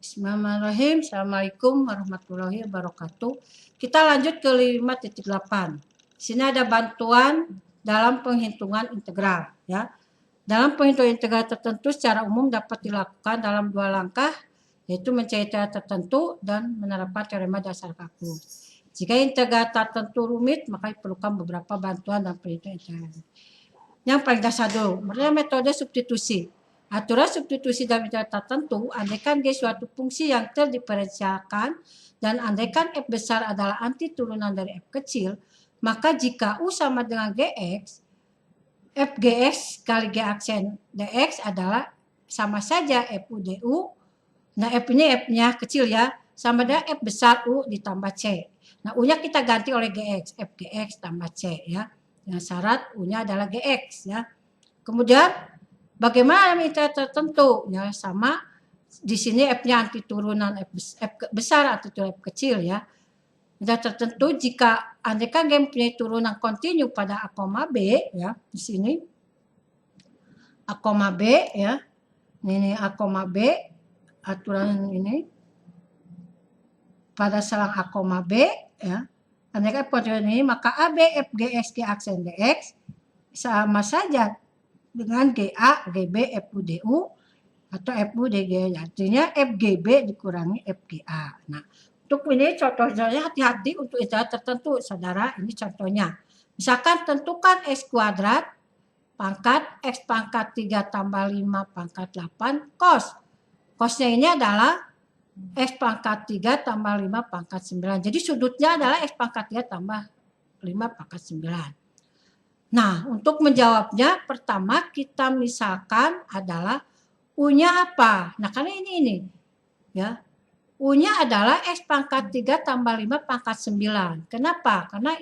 Bismillahirrahmanirrahim. Assalamualaikum warahmatullahi wabarakatuh. Kita lanjut ke 5.8. Sini ada bantuan dalam penghitungan integral, ya. Dalam penghitungan integral tertentu secara umum dapat dilakukan dalam 2 langkah, yaitu mencari integral tertentu dan menerapkan teorema dasar kalkulus. Jika integral tertentu rumit, maka diperlukan beberapa bantuan dalam penghitungan integral. Yang paling dasar dulu, metode substitusi. Aturan substitusi dalam integral tertentu, andaikan G suatu fungsi yang terdiferensialkan dan andaikan F besar adalah anti turunan dari F kecil, maka jika U sama dengan Gx, Fgx kali G aksen dx adalah sama saja Fu du. Nah, F ini F-nya kecil ya, sama dengan F besar U ditambah C. Nah, U-nya kita ganti oleh Gx, Fgx tambah C ya. Dengan syarat U-nya adalah Gx ya. Kemudian bagaimana dalam integral tertentu? Ya, sama di sini F-nya anti turunan F besar anti turunan F kecil ya. Integral tertentu jika andaikan G mempunyai turunan kontinu pada A, B ya, di sini A, B ya. Ini A, B aturan ini pada selang A, B ya. Andaikan kontinu ini maka AB Fgx G aksen dx sama saja dengan GA, GB, FU, DU atau FU, DG. Artinya FGB dikurangi FGA. Nah, untuk ini contohnya hati-hati untuk integral tertentu, saudara. Ini contohnya. Misalkan tentukan X kuadrat pangkat X pangkat 3 tambah 5 pangkat 8 cos. Cosnya ini adalah X pangkat 3 tambah 5 pangkat 9. Jadi sudutnya adalah X pangkat 3 tambah 5 pangkat 9. Nah, untuk menjawabnya pertama kita misalkan adalah U-nya apa? Nah, karena ini ya. U-nya adalah X pangkat 3 tambah 5 pangkat 9. Kenapa? Karena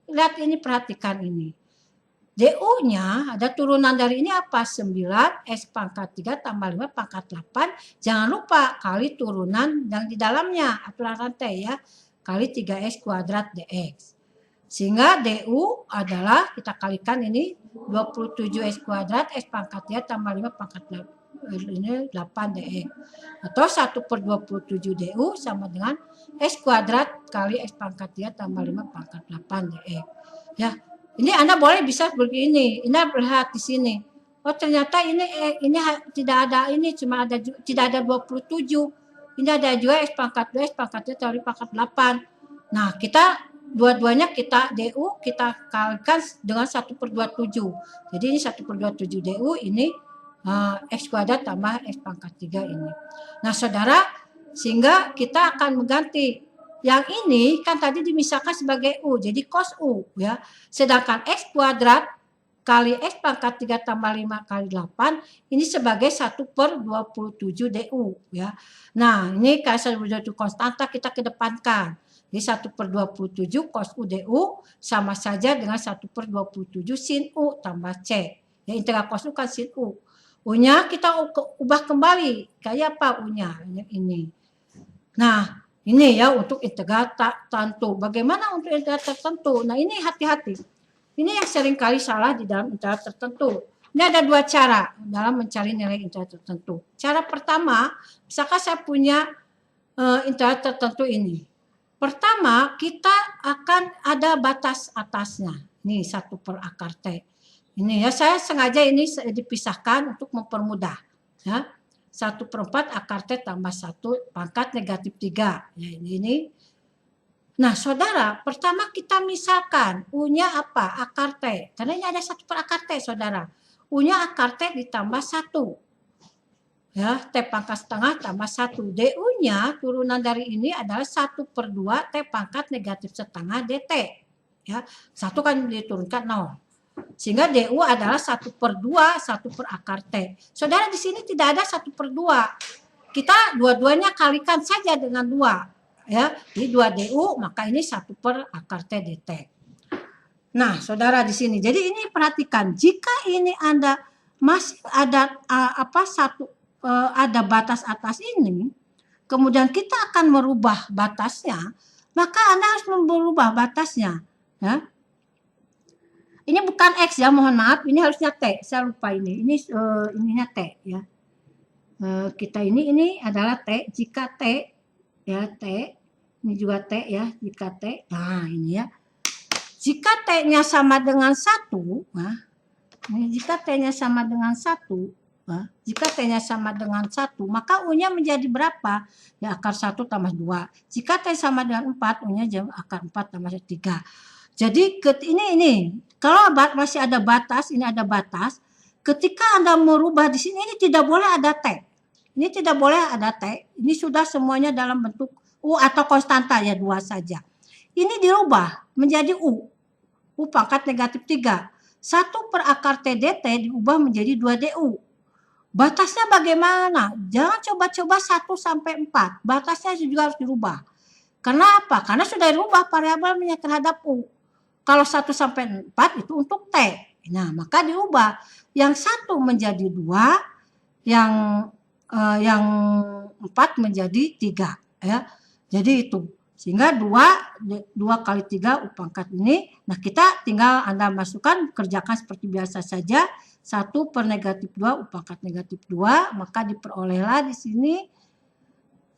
lihat ini, perhatikan ini. DU-nya ada turunan dari ini apa? 9 X pangkat 3 tambah 5 pangkat 8. Jangan lupa kali turunan yang di dalamnya, aturan rantai ya. Kali 3X kuadrat dx. Sehingga DU adalah kita kalikan ini 27X kuadrat X pangkat 3 tambah 5 pangkat 8 dx. Atau 1/27 DU sama dengan X kuadrat kali X pangkat 3 tambah 5 pangkat 8 dx. Ya, ini Anda boleh bisa begini. Ini lihat di sini. Oh, ternyata ini tidak ada ini, cuma ada tidak ada 27. Ini ada juga X pangkat 2 X pangkat 3 tambah 5 pangkat 8. Nah, kita dua-duanya kita DU kita kalikan dengan 1/27. Jadi ini 1/27 DU, ini X kuadrat tambah X pangkat 3 ini. Nah, saudara, sehingga kita akan mengganti yang ini kan tadi dimisahkan sebagai U, jadi cos U ya. Sedangkan X kuadrat kali X pangkat 3 tambah 5 kali 8 ini sebagai 1/27 DU ya. Nah, ini kalau 1/27 konstanta kita kedepankan. Jadi 1/27 cos U DU sama saja dengan 1/27 sin U tambah C. Ya, integral cos U kan sin U. U-nya kita ubah kembali. Kayak apa U-nya? Ini. Nah, ini ya untuk integral tertentu. Bagaimana untuk integral tertentu? Nah, ini hati-hati. Ini yang sering kali salah di dalam integral tertentu. Ini ada 2 cara dalam mencari nilai integral tertentu. Cara pertama, misalkan saya punya integral tertentu ini. Pertama, kita akan ada batas atasnya. Ini 1/akar T. Ini ya, saya sengaja ini dipisahkan untuk mempermudah. Ya. 1/4 akar T tambah 1 pangkat negatif 3. Ya, ini. Nah, saudara, pertama kita misalkan U-nya apa? Akar T. Karena ini ada 1/akar T, saudara. U-nya akar T ditambah 1. Ya, T pangkat setengah tambah 1. DU-nya turunan dari ini adalah 1/2 T pangkat negatif setengah DT. Ya, 1 kan diturunkan 0. Sehingga DU adalah 1/2 1/akar T. Saudara, di sini tidak ada 1/2. Kita dua-duanya kalikan saja dengan 2. Ya, jadi 2 DU, maka ini 1/akar T DT. Nah, saudara di sini. Jadi ini perhatikan, jika ini Anda masih ada ada batas atas ini, kemudian kita akan merubah batasnya, maka Anda harus merubah batasnya. Ya. Ini bukan X ya, mohon maaf, ini harusnya T. Saya lupa ini ininya T ya. kita ini adalah T, jika T, ya T, ini juga T ya, jika T, nah ini ya. Jika T-nya sama dengan 1, nah, ini jika T-nya sama dengan 1, nah, jika T-nya sama dengan 1, maka U-nya menjadi berapa? Ya akar 1 tambah 2. Jika T sama dengan 4, U-nya akar 4 tambah 3. Jadi ini kalau masih ada batas, ini ada batas. Ketika Anda merubah di sini, ini tidak boleh ada T. Ini tidak boleh ada T. Ini sudah semuanya dalam bentuk U atau konstanta ya 2 saja. Ini dirubah menjadi U. U pangkat negatif 3. 1 per akar TDT diubah menjadi 2DU. Batasnya bagaimana? Jangan coba-coba 1 sampai 4. Batasnya juga harus dirubah. Kenapa? Karena sudah dirubah variabelnya terhadap U. Kalau 1 sampai 4 itu untuk T. Nah, maka diubah. Yang 1 menjadi 2, yang 4 menjadi 3. Ya. Jadi itu. Sehingga 2 kali 3 U pangkat ini. Nah, kita tinggal Anda masukkan, kerjakan seperti biasa saja. 1 per negatif 2 U pangkat negatif 2. Maka diperolehlah di sini.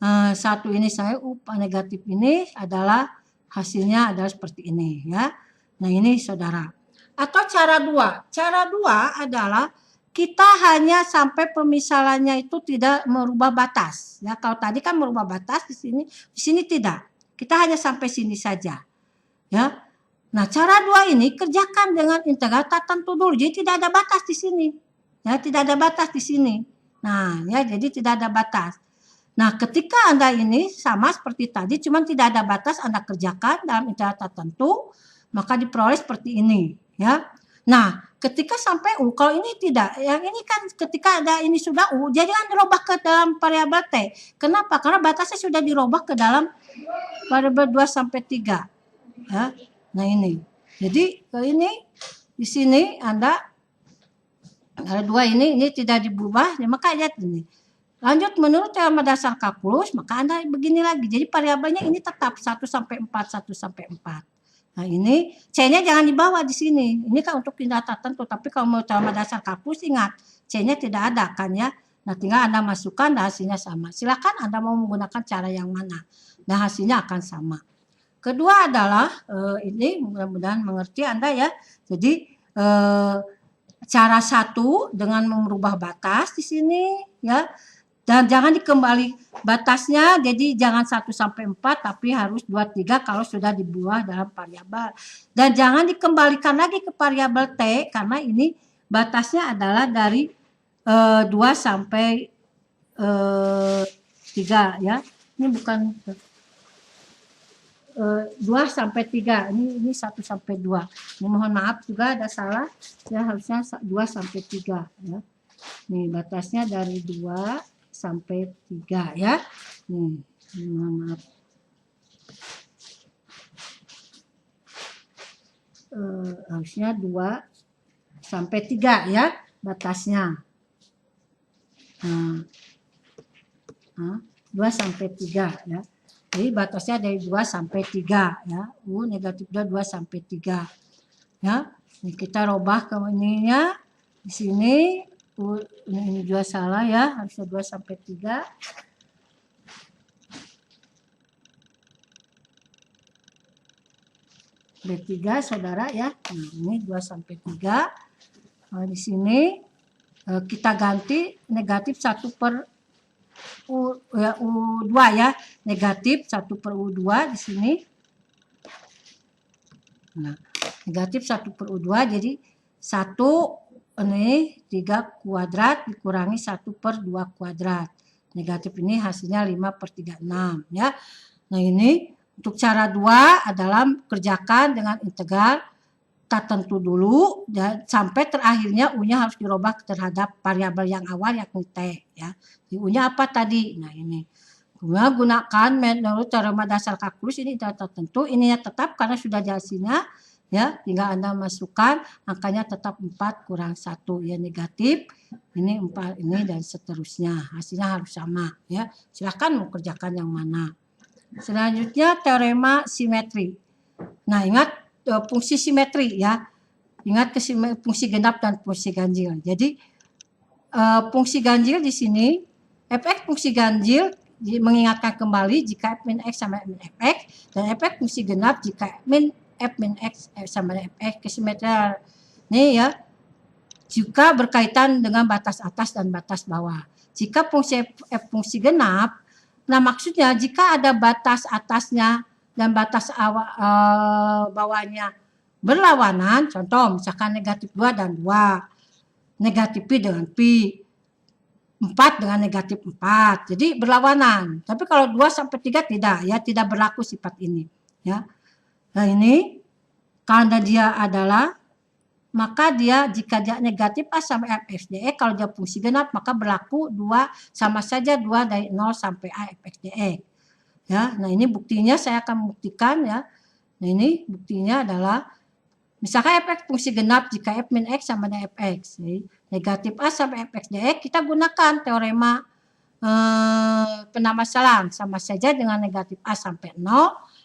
1 ini saya U negatif ini adalah hasilnya adalah seperti ini ya. Nah, ini saudara. Atau cara 2. Cara 2 adalah kita hanya sampai pemisalannya itu tidak merubah batas. Ya, kalau tadi kan merubah batas di sini tidak. Kita hanya sampai sini saja. Ya. Nah, cara 2 ini kerjakan dengan integral tertentu dulu. Jadi tidak ada batas di sini. Ya, tidak ada batas di sini. Nah, ya jadi tidak ada batas. Nah, ketika Anda ini sama seperti tadi, cuma tidak ada batas, Anda kerjakan dalam integral tertentu, maka diperoleh seperti ini. Ya. Nah, ketika sampai U, kalau ini tidak, yang ini kan ketika ada ini sudah U, jadi kan dirubah ke dalam variabel T. Kenapa? Karena batasnya sudah dirubah ke dalam variabel 2 sampai 3. Ya. Nah, ini. Jadi, ini di sini Anda ada 2 ini tidak diubah, ya, maka lihat ini. Lanjut menurut teorema dasar kalkulus, maka Anda begini lagi. Jadi variabelnya ini tetap 1 sampai 4, 1 sampai 4. Nah, ini C-nya jangan dibawa di sini. Ini kan untuk tindak tertentu, tapi kalau mau teorema dasar kalkulus ingat, C-nya tidak ada kan ya. Nah, tinggal Anda masukkan dan hasilnya sama. Silakan Anda mau menggunakan cara yang mana. Dan hasilnya akan sama. Kedua adalah ini mudah-mudahan mengerti Anda ya. Jadi cara 1 dengan merubah batas di sini ya. Dan jangan dikembali batasnya, jadi jangan 1 sampai 4 tapi harus 2, 3 kalau sudah dibuah dalam variabel. Dan jangan dikembalikan lagi ke variabel T karena ini batasnya adalah dari 2 sampai 3 ya. Ini bukan 2 sampai 3. Ini 1 sampai 2. Ini mohon maaf juga ada salah. Ya harusnya 2 sampai 3 ya. Nih batasnya dari 2 sampai 3 ya. Mohon maaf. Harusnya 2 sampai 3 ya batasnya. 2 sampai 3 ya. Jadi batasnya dari 2 sampai 3 ya. U negatif 2 sampai 3. Ya. Ini kita robah ke ininya di sini. Ini juga salah ya, harusnya 2 sampai 3. B3 saudara ya. Nah, ini 2 sampai 3. Di sini kita ganti negatif 1 per U2 ya. Negatif 1 per U2 di sini. Nah, negatif 1 per U2 jadi 1 ini 3 kuadrat dikurangi 1 per 2 kuadrat. Negatif ini hasilnya 5 per 36 ya. Nah, ini untuk cara 2 adalah kerjakan dengan integral tertentu dulu dan sampai terakhirnya U-nya harus dirubah terhadap variabel yang awal yakni T ya. U-nya apa tadi? Nah, ini. Gunakan menurut teorema dasar kalkulus ini tertentu, ininya tetap karena sudah ada hasilnya. Ya, tinggal Anda masukkan angkanya tetap 4 kurang 1 ya negatif. Ini 4 ini dan seterusnya. Hasilnya harus sama ya. Silakan mau kerjakan yang mana. Selanjutnya teorema simetri. Nah, ingat fungsi simetri ya. Ingat fungsi genap dan fungsi ganjil. Jadi fungsi ganjil di sini fx fungsi ganjil mengingatkan kembali jika f min x sama f min fx, dan fx fungsi genap jika f min x sama fx kesimetrial. Nih ya, jika berkaitan dengan batas atas dan batas bawah. Jika fungsi f fungsi genap, nah maksudnya jika ada batas atasnya dan batas bawahnya berlawanan, contoh misalkan negatif 2 dan 2, negatif pi dengan pi, 4 dengan negatif 4. Jadi berlawanan. Tapi kalau 2 sampai 3 tidak, ya, tidak berlaku sifat ini, ya. Nah, ini karena dia adalah, maka dia jika dia negatif A sampai fx dx, kalau dia fungsi genap maka berlaku 2 sama saja 2 dari 0 sampai A fx dx. Ya, nah ini buktinya saya akan membuktikan ya. Nah, ini buktinya adalah misalkan fx fungsi genap jika f min x sama dengan fx. Jadi, negatif A sampai fx dx kita gunakan teorema penamasalan sama saja dengan negatif A sampai 0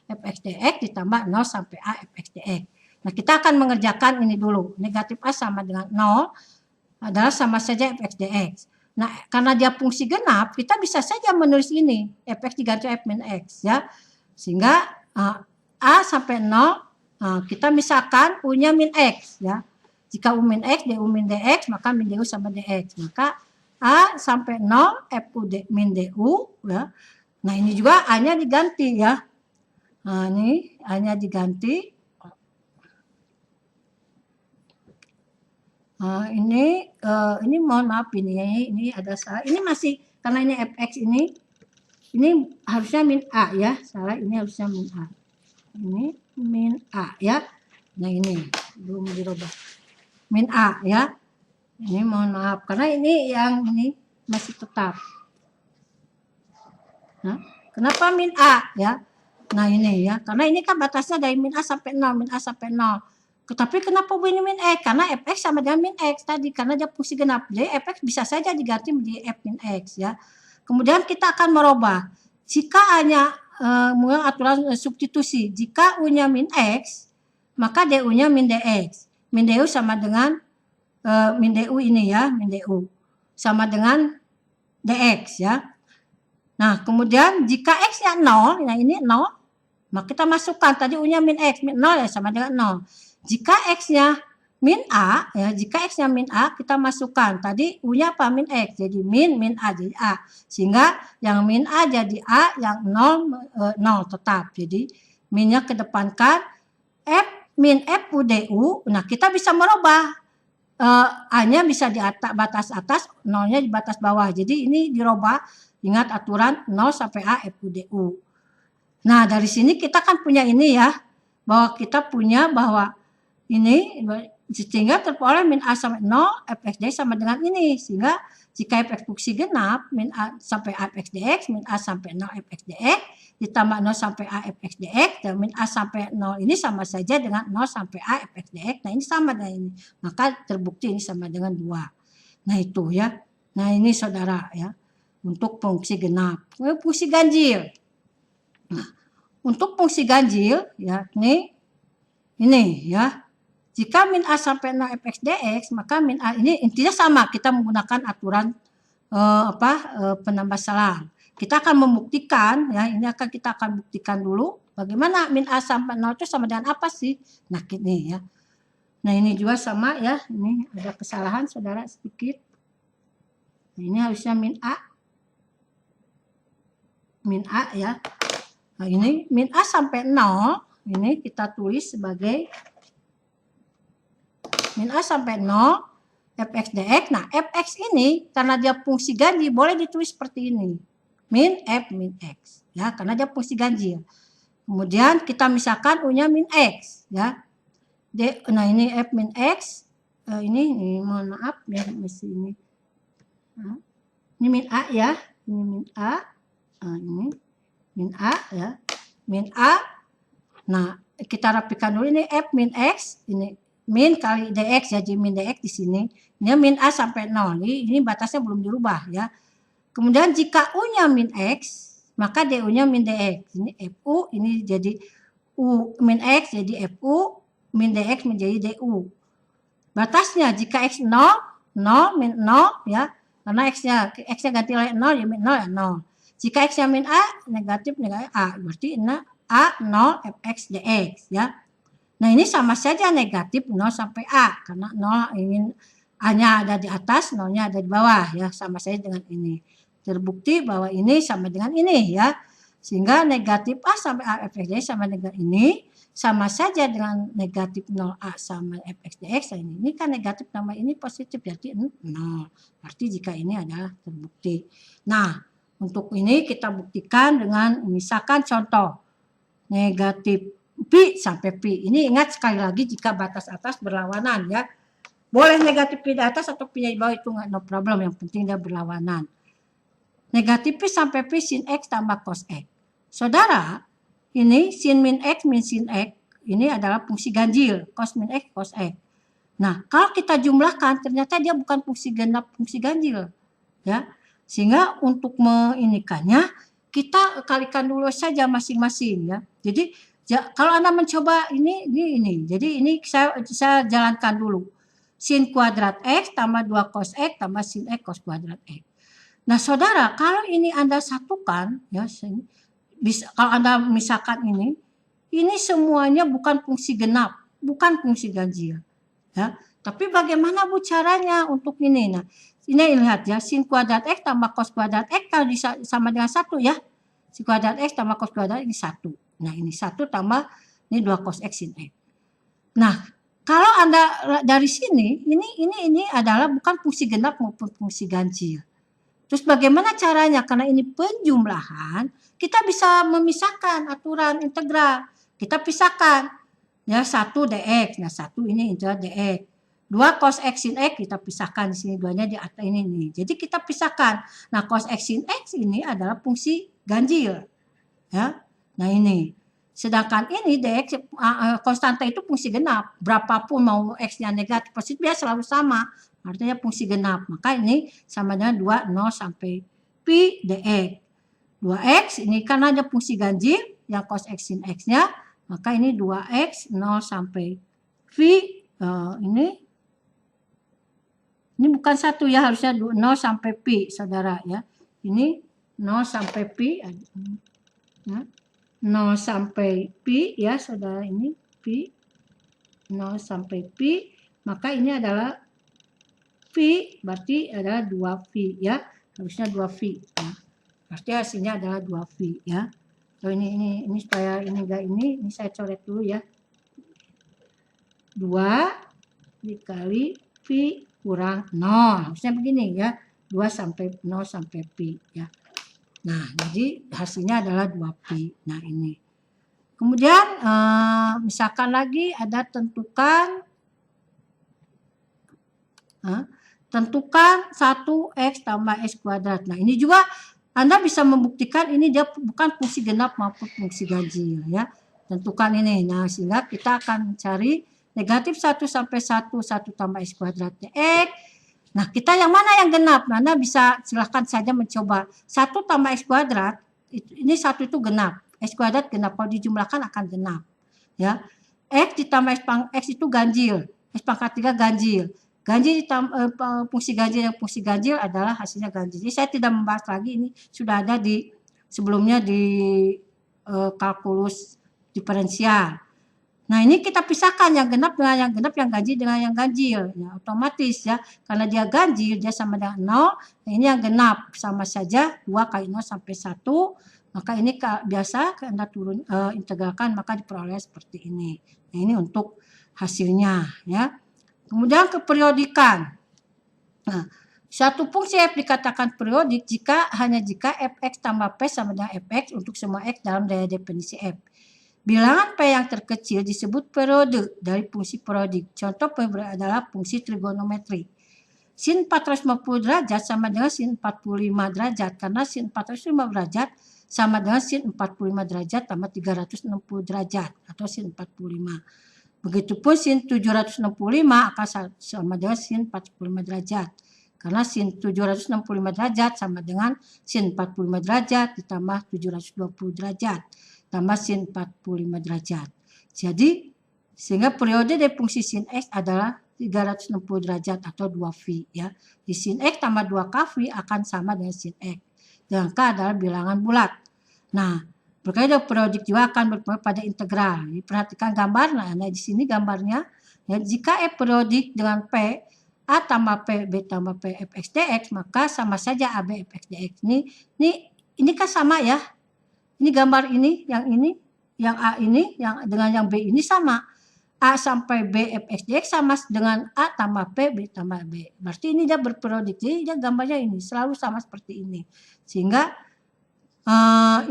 fx dx ditambah 0 sampai A fx dx. Nah, kita akan mengerjakan ini dulu. Negatif A sama dengan 0 adalah sama saja fx dx. Nah, karena dia fungsi genap, kita bisa saja menulis ini, fx diganti f min x, ya. Sehingga A sampai 0, kita misalkan U-nya min x, ya. Jika U min x, du min dx, maka min du sama dx. Maka A sampai 0, fu min du, ya. Nah, ini juga A-nya diganti, ya. Nah, ini A-nya diganti. Ini mohon maaf ini ada salah. Ini masih karena ini fx ini harusnya min a ya, salah, ini harusnya min a. Ini min a ya. Nah, ini belum dirubah. Min a ya. Ini mohon maaf karena ini yang ini masih tetap. Nah, kenapa min a ya? Nah, ini ya, karena ini kan batasnya dari min a sampai 0, min a sampai 0. Tapi kenapa ini min x? Karena fx sama dengan min x tadi, karena dia fungsi genap. Jadi fx bisa saja diganti menjadi f min x ya. Kemudian kita akan merubah. Jika hanya aturan substitusi, jika u-nya min x, maka du-nya min dx. Min du sama dengan min du ini ya, min du sama dengan dx ya. Nah, kemudian jika x-nya 0, nah ini 0, maka kita masukkan tadi u-nya min x, min 0 ya sama dengan 0. Jika x-nya min a, ya, jika x-nya min a, kita masukkan tadi u-nya apa? Min x, jadi min a jadi a. Sehingga yang min a jadi a, yang 0 tetap. Jadi minnya kedepankan f min f u du. Nah, kita bisa merubah. A-nya bisa di atas, batas atas, 0-nya di batas bawah. Jadi ini dirubah, ingat aturan 0 sampai a f u du. Nah, dari sini kita kan punya ini ya, bahwa kita punya bahwa ini sehingga terperoleh min a sampai 0 fx dx sama dengan ini, sehingga jika fx fungsi genap min a sampai a fx dx, min a sampai 0 fx dx ditambah 0 sampai a fx dx, dan min a sampai 0 ini sama saja dengan 0 sampai a fx dx. Nah, ini sama dengan ini, maka terbukti ini sama dengan 2. Nah, itu ya. Nah, ini saudara ya, untuk fungsi genap. Fungsi ganjil. Nah, untuk fungsi ganjil ya, ini ya. Jika min a sampai 0 fx dx, maka min a ini intinya sama, kita menggunakan aturan penambah-salang. Kita akan membuktikan ya, ini kita akan buktikan dulu bagaimana min a sampai 0 itu sama dengan apa sih? Nah, ini ya. Nah, ini juga sama ya, ini ada kesalahan saudara sedikit. Nah, ini harusnya min a ya. Nah, ini min a sampai 0, ini kita tulis sebagai min a sampai 0 fx dx. Nah, fx ini karena dia fungsi ganjil boleh ditulis seperti ini. Min f min x ya, karena dia fungsi ganjil. Kemudian kita misalkan u-nya min x ya. Nah, ini f min x, ini mohon maaf ya, mesti ini. Nah, ini min a ya, ini min a. Ini min a ya. Min a. Nah, kita rapikan dulu, ini f min x, ini min kali dx ya, jadi min dx di sini. Ini min a sampai 0. Ini batasnya belum dirubah ya. Kemudian jika u-nya min x, maka du-nya min dx. Ini fu, ini jadi u min x jadi fu, min dx menjadi du. Batasnya jika x 0, min 0 ya, Karena X-nya ganti oleh 0, ya min 0 ya 0. Jika X-nya min A, negatif A. Berarti ini A 0 fx dx ya. Nah ini sama saja negatif 0 sampai A. Karena 0 ingin A-nya ada di atas, 0-nya ada di bawah ya. Sama saja dengan ini. Terbukti bahwa ini sama dengan ini ya. Sehingga negatif A sampai A fx dx sama dengan ini. Sama saja dengan negatif 0A sama fx dx. Ini kan negatif tambah ini positif, berarti 0. Berarti jika ini adalah terbukti. Nah, untuk ini kita buktikan dengan misalkan contoh negatif pi sampai pi. Ini ingat sekali lagi jika batas atas berlawanan ya. Boleh negatif pi di atas atau pi di bawah itu nggak no problem. Yang penting dia berlawanan. Negatif pi sampai pi sin x tambah cos x. Saudara, ini sin min x min sin x ini adalah fungsi ganjil. Cos min x cos x. Nah, kalau kita jumlahkan ternyata dia bukan fungsi genap, fungsi ganjil. Ya. Sehingga untuk menginikannya kita kalikan dulu saja masing-masing ya. Jadi kalau Anda mencoba ini. Jadi ini saya jalankan dulu. Sin kuadrat X tambah 2 cos X tambah sin X cos kuadrat X. Nah saudara, kalau ini Anda satukan, ya, kalau Anda misalkan ini semuanya bukan fungsi genap, bukan fungsi ganjil. Ya. Tapi bagaimana Bu caranya untuk ini? Nah, ini lihat ya, sin kuadrat X tambah cos kuadrat X kalau sama dengan 1 ya. Sin kuadrat X tambah cos kuadrat ini 1. Nah, ini 1 tambah ini 2 cos X sin X. Nah, kalau Anda dari sini, ini adalah bukan fungsi genap maupun fungsi ganjil. Terus bagaimana caranya? Karena ini penjumlahan, kita bisa memisahkan aturan integral. Kita pisahkan. Ya, 1 dx. Nah, 1 ini integral dx. 2 cos x sin x kita pisahkan di sini, duanya di atas ini nih. Jadi kita pisahkan. Nah, cos x sin x ini adalah fungsi ganjil. Ya. Nah, ini. Sedangkan ini dx konstanta itu fungsi genap. Berapapun mau x-nya negatif positif dia selalu sama. Artinya fungsi genap. Maka ini sama dengan 2 0 sampai pi dx. 2x ini karena ada fungsi ganjil yang cos x sin x-nya, maka ini 2x 0 sampai pi ini bukan 1 ya, harusnya 0 sampai pi, saudara ya. Ini 0 sampai pi, ya. 0 sampai pi ya, saudara, ini pi 0 sampai pi, maka ini adalah pi, berarti adalah 2 pi ya, harusnya 2 pi ya. Berarti hasilnya adalah 2 pi ya. So, ini supaya ini enggak ini saya coret dulu ya. 2 dikali pi kurang 0. Harusnya begini ya. 2 sampai 0 sampai pi ya. Nah, jadi hasilnya adalah 2 pi. Nah, ini. Kemudian misalkan lagi ada tentukan 1x tambah x kuadrat. Nah, ini juga Anda bisa membuktikan ini dia bukan fungsi genap maupun fungsi ganjil ya. Tentukan ini. Nah, sehingga kita akan mencari negatif 1 sampai 1 tambah x kuadrat dx. Nah, kita yang mana yang genap? Nah, Anda bisa silahkan saja mencoba. 1 tambah x kuadrat, ini 1 itu genap. X kuadrat genap, kalau dijumlahkan akan genap. Ya. X ditambah x itu ganjil. X pangkat 3 ganjil. Ganjil fungsi ganjil yang fungsi ganjil adalah hasilnya ganjil. Jadi saya tidak membahas lagi, ini sudah ada di sebelumnya di kalkulus diferensial. Nah, ini kita pisahkan yang genap dengan yang genap, yang ganjil dengan yang ganjil. Ya, otomatis ya, karena dia ganjil dia sama dengan 0. Nah, ini yang genap sama saja 2 kali 0 sampai 1. Maka ini biasa Anda turun integralkan maka diperoleh seperti ini. Nah, ini untuk hasilnya ya. Kemudian keperiodikan. Nah, suatu fungsi f dikatakan periodik hanya jika fx tambah p sama dengan fx untuk semua x dalam daya definisi f. Bilangan p yang terkecil disebut periode dari fungsi periodik. Contoh periode adalah fungsi trigonometri. Sin 450 derajat sama dengan sin 45 derajat karena sin 450 derajat sama dengan sin 45 derajat tambah 360 derajat atau sin 45. Begitupun sin 765 akan sama dengan sin 45 derajat. Karena sin 765 derajat sama dengan sin 45 derajat ditambah 720 derajat. Tambah sin 45 derajat. Jadi, sehingga periode dari fungsi sin x adalah 360 derajat atau 2V ya. Di sin X tambah 2KV akan sama dengan sin X. Dan K adalah bilangan bulat. Nah, berkaitan periodik juga akan berpengaruh pada integral. Jadi, perhatikan gambar. Nah, di sini gambarnya. Ya, jika F periodik dengan P, A tambah P, B tambah P, Fx dx, maka sama saja AB Fx dx. Ini kan sama ya. Ini gambar ini, yang A ini, yang dengan yang B ini sama. A sampai B Fx dx sama dengan A tambah P, B tambah B. Berarti ini dia berperiodik. Jadi dia gambarnya ini selalu sama seperti ini. Sehingga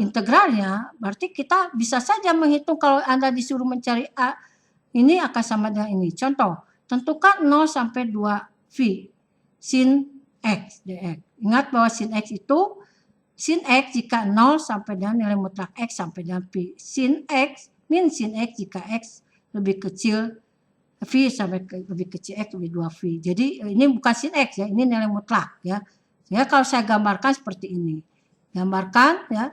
integralnya berarti kita bisa saja menghitung kalau Anda disuruh mencari A ini akan sama dengan ini. Contoh, tentukan 0 sampai 2V sin X dx. Ingat bahwa sin X itu sin X jika 0 sampai dengan nilai mutlak X sampai dengan Pi. Sin X min sin X jika X lebih kecil V sampai lebih kecil X lebih 2V. Jadi ini bukan sin X ya, ini nilai mutlak ya. Ya kalau saya gambarkan seperti ini. Gambarkan ya.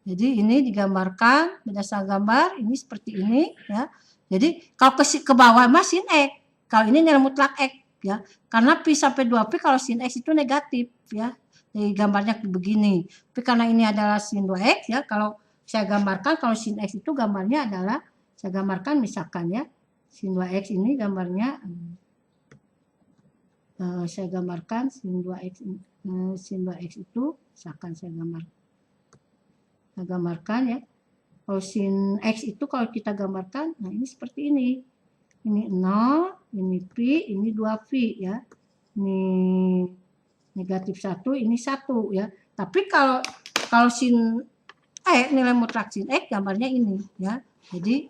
Jadi ini digambarkan berdasarkan gambar ini seperti ini ya. Jadi kalau ke bawah mah sin X. Kalau ini nilai mutlak X ya. Karena Pi sampai 2Pi kalau sin X itu negatif ya. Jadi gambarnya begini. Tapi karena ini adalah sin 2X ya. Kalau saya gambarkan kalau sin X itu gambarnya adalah saya gambarkan misalkan ya. Sin 2X ini gambarnya saya gambarkan sin 2X itu misalkan saya gambarkan ya. Kalau sin X itu kalau kita gambarkan, nah ini seperti ini. Ini 0, ini Pi, ini 2V ya. Ini negatif 1, ini 1 ya. Tapi kalau sin nilai mutlak sin X gambarnya ini ya. Jadi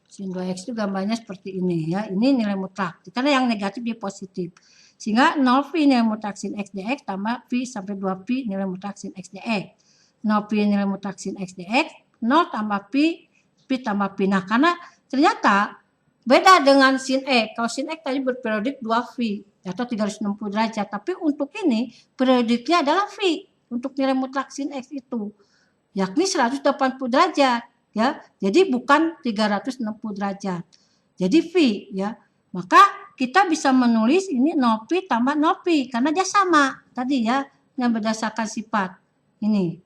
sin 2X itu gambarnya seperti ini ya. Ini nilai mutlak. Karena yang negatif dia positif. Sehingga 0V nilai mutlak sin X dx tambah V sampai 2Pi nilai mutlak sin X dx. 0Pi nilai mutlak sin X dx, 0 tambah Pi, Pi tambah Pi. Nah, karena ternyata beda dengan sin X. Kalau sin X tadi berperiodik 2V atau 360 derajat. Tapi untuk ini periodiknya adalah V. Untuk nilai mutlak sin X itu. Yakni 180 derajat. Ya, jadi bukan 360 derajat. Jadi V ya. Maka kita bisa menulis ini 0Pi tambah 0Pi karena dia sama tadi ya yang berdasarkan sifat ini.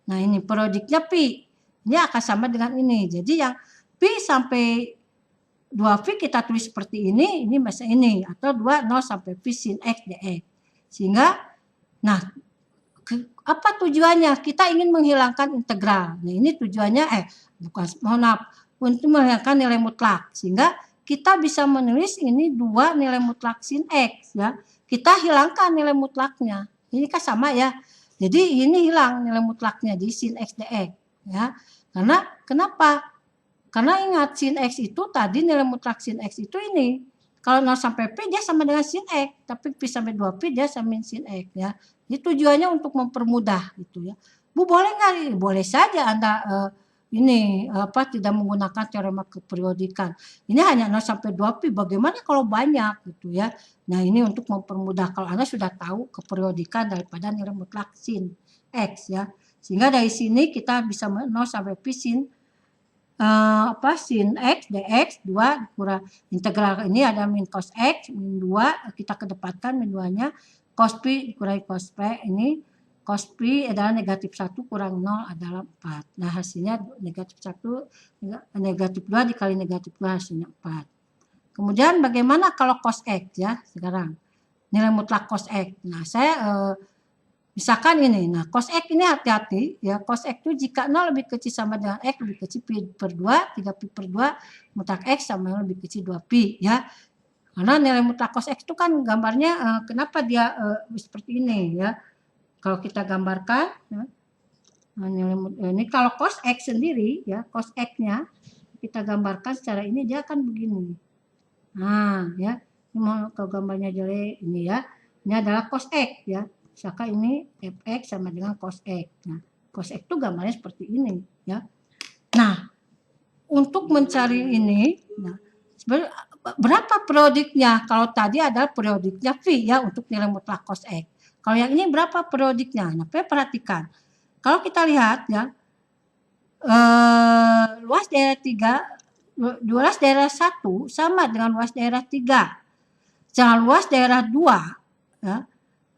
Nah ini periodiknya Pi. Ini akan sama dengan ini. Jadi yang Pi sampai 2V kita tulis seperti ini masa ini. Atau 2 0 sampai Pi sin X dx. Sehingga nah apa tujuannya? Kita ingin menghilangkan integral. Nah ini tujuannya untuk menghilangkan nilai mutlak. Sehingga kita bisa menulis ini 2 nilai mutlak sin X ya. Kita hilangkan nilai mutlaknya. Ini kan sama ya. Jadi ini hilang nilai mutlaknya di sin X dx ya. Karena kenapa? Karena ingat sin X itu tadi nilai mutlak sin X itu ini. Kalau 0 sampai Pi dia sama dengan sin X, tapi Pi sampai 2Pi dia sama dengan sin X ya. Ini tujuannya untuk mempermudah gitu ya. Bu boleh nggak? Boleh saja Anda tidak menggunakan teorema keperiodikan. Ini hanya 0 sampai 2Pi. Bagaimana kalau banyak gitu ya. Nah, ini untuk mempermudah kalau Anda sudah tahu keperiodikan daripada nilai mutlak sin X ya. Sehingga dari sini kita bisa 0 sampai Pi sin sin X dx 2 kurang integral ini ada min cos X min 2 kita kedepankan min 2-nya cos Pi dikurangi cos P ini cos Pi adalah negatif 1 kurang 0 adalah 4. Nah hasilnya negatif 1 negatif 2 dikali negatif 2 hasilnya 4. Kemudian bagaimana kalau cos X ya sekarang nilai mutlak cos X. Nah saya misalkan ini, nah cos X ini hati-hati ya, cos X itu jika 0 lebih kecil sama dengan X lebih kecil Pi per 2, 3Pi per 2, mutlak X sama lebih kecil 2Pi ya. Karena nilai mutlak cos X itu kan gambarnya kenapa dia seperti ini ya. Kalau kita gambarkan, ya, ini kalau cos X sendiri ya, cos X-nya kita gambarkan secara ini dia akan begini. Nah ya, ini kalau gambarnya jelek ini ya, ini adalah cos X ya. Misalkan ini Fx sama dengan cos X. Nah, cos X itu gambarnya seperti ini ya. Nah, untuk mencari ini, nah, berapa periodiknya? Kalau tadi adalah periodiknya V ya untuk nilai mutlak cos X. Kalau yang ini berapa periodiknya? Nah, perhatikan. Kalau kita lihat ya, luas daerah 3, luas daerah 1 sama dengan luas daerah 3. Sedangkan luas daerah 2, ya,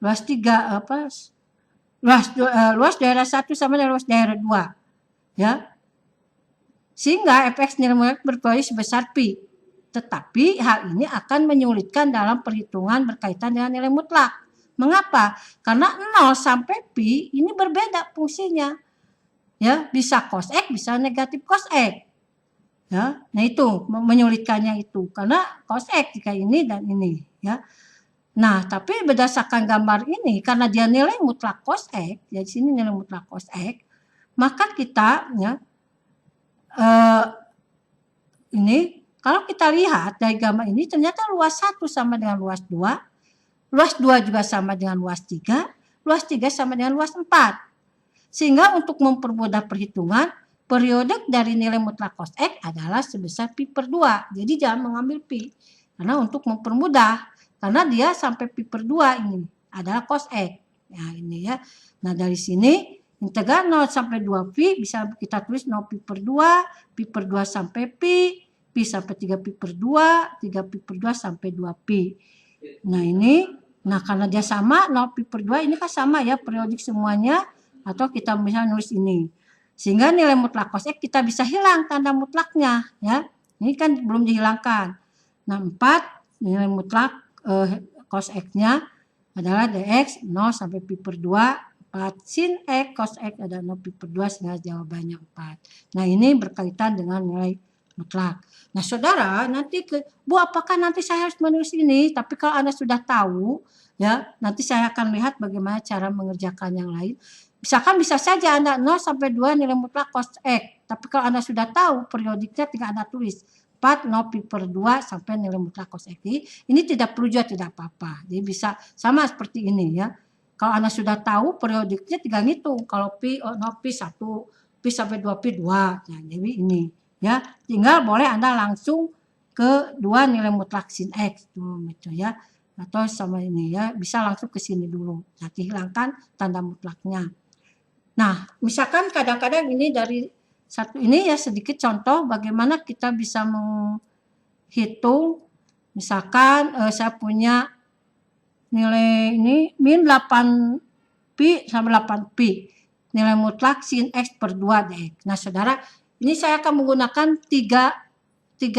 luas 3 luas daerah 1 sama dengan luas daerah 2, ya. Sehingga fx nilai mutlak berpotensi sebesar pi. Tetapi hal ini akan menyulitkan dalam perhitungan berkaitan dengan nilai mutlak. Mengapa? Karena 0 sampai pi ini berbeda fungsinya. Ya, bisa cos X, bisa negatif cos X. Ya, nah itu menyulitkannya itu karena cos X jika ini dan ini, ya. Nah, tapi berdasarkan gambar ini karena dia nilai mutlak cos X, ya di sini nilai mutlak cos X, maka kita ya ini kalau kita lihat dari gambar ini ternyata luas 1 sama dengan luas 2, luas 2 juga sama dengan luas 3, luas 3 sama dengan luas 4. Sehingga untuk mempermudah perhitungan, periode dari nilai mutlak cos X adalah sebesar pi per 2. Jadi jangan mengambil pi. Karena untuk mempermudah, karena dia sampai pi per 2 ini adalah cos X. Ya ini ya. Nah dari sini integral 0 sampai 2 pi bisa kita tulis 0 pi per 2, pi per 2 sampai pi sampai 3 pi per 2, 3 pi per 2 sampai 2 pi. Nah ini, nah karena dia sama 0 pi per 2 ini kan sama ya periodik semuanya, atau kita bisa nulis ini. Sehingga nilai mutlak cos X kita bisa hilang tanda mutlaknya ya. Ini kan belum dihilangkan. Nah 4 nilai mutlak cos X-nya adalah dx 0 sampai pi per 2, 4 sin X cos X ada 0 pi per 2 sehingga jawabannya 4. Nah ini berkaitan dengan nilai mutlak. Nah saudara nanti Bu apakah nanti saya harus menulis ini? Tapi kalau Anda sudah tahu ya nanti saya akan lihat bagaimana cara mengerjakan yang lain. Misalkan bisa saja Anda 0 sampai 2 nilai mutlak cos X. Tapi kalau Anda sudah tahu periodiknya tinggal Anda tulis 4 0 pi per 2 sampai nilai mutlak cos X. Ini tidak perlu juga tidak apa-apa. Jadi bisa sama seperti ini ya. Kalau Anda sudah tahu periodiknya tinggal ngitung. Kalau pi 0 pi 1, pi sampai 2 pi 2. Nah, jadi ini ya. Tinggal boleh Anda langsung ke 2 nilai mutlak sin X tuh gitu ya. Atau sama ini ya, bisa langsung ke sini dulu. Nanti hilangkan tanda mutlaknya. Nah, misalkan kadang-kadang ini dari satu ini ya sedikit contoh bagaimana kita bisa menghitung. Misalkan saya punya nilai ini min 8 pi sama 8 pi. Nilai mutlak sin X per 2 dx. Nah, saudara, ini saya akan menggunakan tiga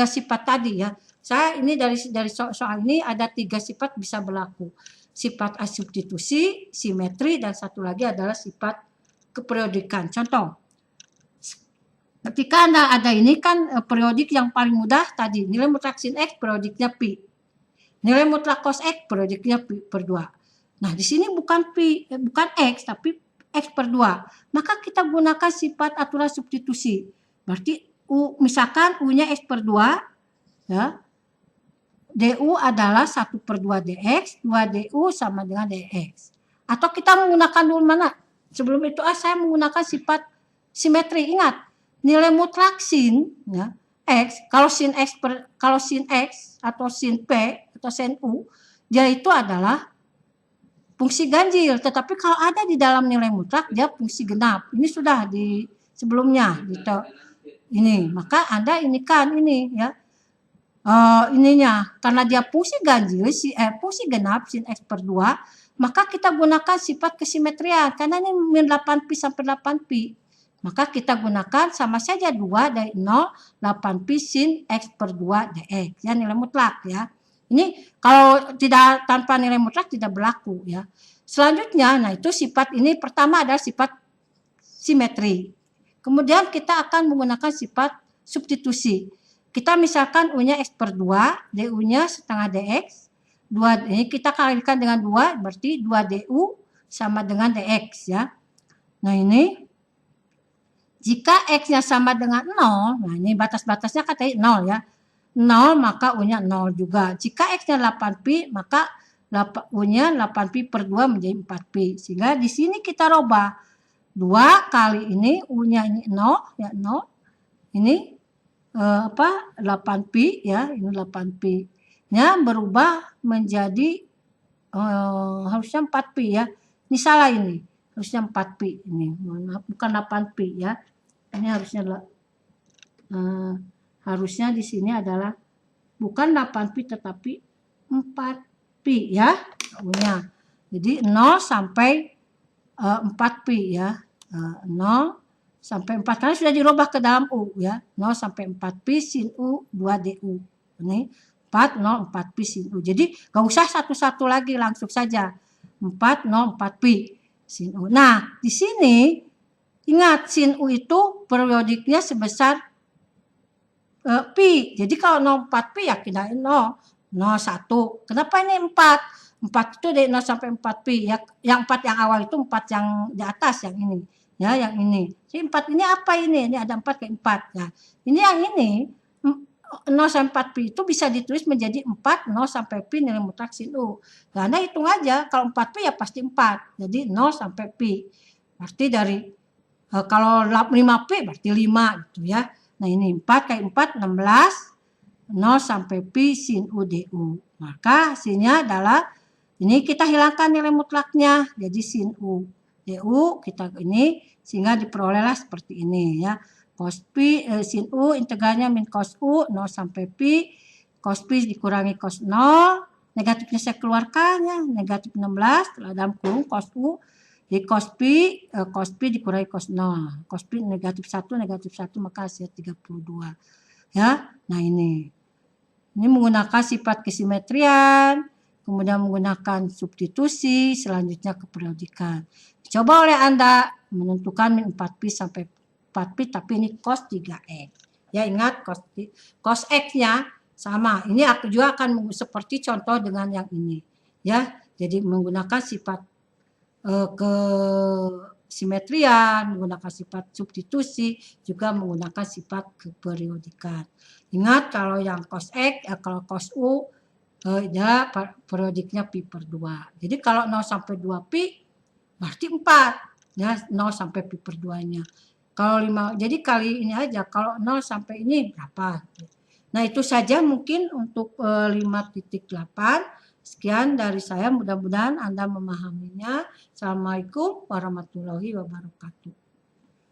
sifat tadi ya. Saya ini dari soal ini ada 3 sifat bisa berlaku. Sifat asubstitusi, simetri, dan satu lagi adalah sifat keperiodikan. Contoh, ketika Anda ada ini kan periodik yang paling mudah tadi, nilai mutlak sin X periodiknya pi. Nilai mutlak cos X periodiknya pi per 2. Nah, di sini bukan pi, bukan X, tapi X per 2. Maka kita gunakan sifat aturan substitusi. Berarti U, misalkan U-nya X per 2, ya, DU adalah 1 per 2 dx, 2 DU sama dengan dx. Atau kita menggunakan dulu mana? Sebelum itu saya menggunakan sifat simetri. Ingat, nilai mutlak sin ya, X, kalau sin X atau sin P atau sin U, dia itu adalah fungsi ganjil. Tetapi kalau ada di dalam nilai mutlak, dia fungsi genap. Ini sudah di sebelumnya gitu. Ini, maka Anda ini kan ini ya. Ininya karena dia fungsi ganjil fungsi genap sin X per 2, maka kita gunakan sifat kesimetrian karena ini min 8 pi sampai 8 pi. Maka kita gunakan sama saja 2 dari 0 8 pi sin X per 2 dx ya, nilai mutlak ya. Ini kalau tidak tanpa nilai mutlak tidak berlaku ya. Selanjutnya nah itu sifat ini pertama adalah sifat simetri. Kemudian kita akan menggunakan sifat substitusi. Kita misalkan U-nya X per 2, DU-nya setengah dx. 2, ini kita kalikan dengan 2, berarti 2 DU sama dengan dx ya. Nah ini, jika X-nya sama dengan 0, nah ini batas-batasnya katanya 0 ya. 0 maka U-nya 0 juga. Jika X-nya 8 pi, maka U-nya 8 pi per 2 menjadi 4 pi. Sehingga di sini kita rubah. 2 kali ini, U-nya ini 0, ya 0. Ini 8 pi ya, ini 8 pi nya berubah menjadi harusnya 4 pi ya, ini salah ini harusnya 4 pi ini, mohon maaf bukan 8 pi ya, ini harusnya di sini adalah bukan 8pi tetapi 4pi ya. U-nya. Jadi 0 sampai 4pi ya. 0 sampai 4 karena sudah dirubah ke dalam U ya. 0 sampai 4pi sin U 2DU. Ini 4, 0, 4pi sin U. Jadi gak usah satu-satu lagi, langsung saja. 4, 0, 4pi sin U. Nah, di sini ingat sin U itu periodiknya sebesar pi. Jadi kalau 0, 4pi ya kirain 0, 0, 1. Kenapa ini 4? 4 itu dari 0 sampai 4pi. Ya, yang 4 yang awal itu 4 yang di atas, yang ini. Ya, yang ini. Jadi 4 ini apa ini? Ini ada 4 ke 4. Nah, ini yang ini 0 sampai 4pi itu bisa ditulis menjadi 4, 0 sampai pi nilai mutlak sin U. Nah, Anda hitung aja, kalau 4pi ya pasti 4. Jadi 0 sampai pi. Berarti dari, kalau 5pi berarti 5 gitu ya. Nah, ini 4 kali 4, 16. 0 sampai pi sin U DU. Maka hasilnya adalah ini kita hilangkan nilai mutlaknya, jadi sin U. DU kita ini sehingga diperolehlah seperti ini ya. Cos pi sin U integralnya min cos U 0 sampai pi. Cos pi dikurangi cos 0. Negatifnya saya keluarkan ya, negatif 16 dalam kurung cos U. Jadi cos pi dikurangi cos 0. Cos pi negatif 1 maka hasil 32. Ya. Nah, ini menggunakan sifat kesimetrian, kemudian menggunakan substitusi, selanjutnya keperiodikan. Coba oleh Anda menentukan min 4pi sampai 4pi, tapi ini cos 3x. Ya, ingat cos x-nya sama. Ini aku juga akan seperti contoh dengan yang ini. Ya, jadi menggunakan sifat kesimetrian, menggunakan sifat substitusi, juga menggunakan sifat keperiodikan. Ingat kalau yang cos x, kalau cos U, ya periodiknya pi per 2. Jadi kalau 0 sampai 2pi, berarti 4. Ya, 0 sampai pi per 2-nya. Kalau 5, jadi kali ini aja, kalau 0 sampai ini berapa? Nah, itu saja mungkin untuk 5.8. Sekian dari saya, mudah-mudahan Anda memahaminya. Assalamualaikum warahmatullahi wabarakatuh.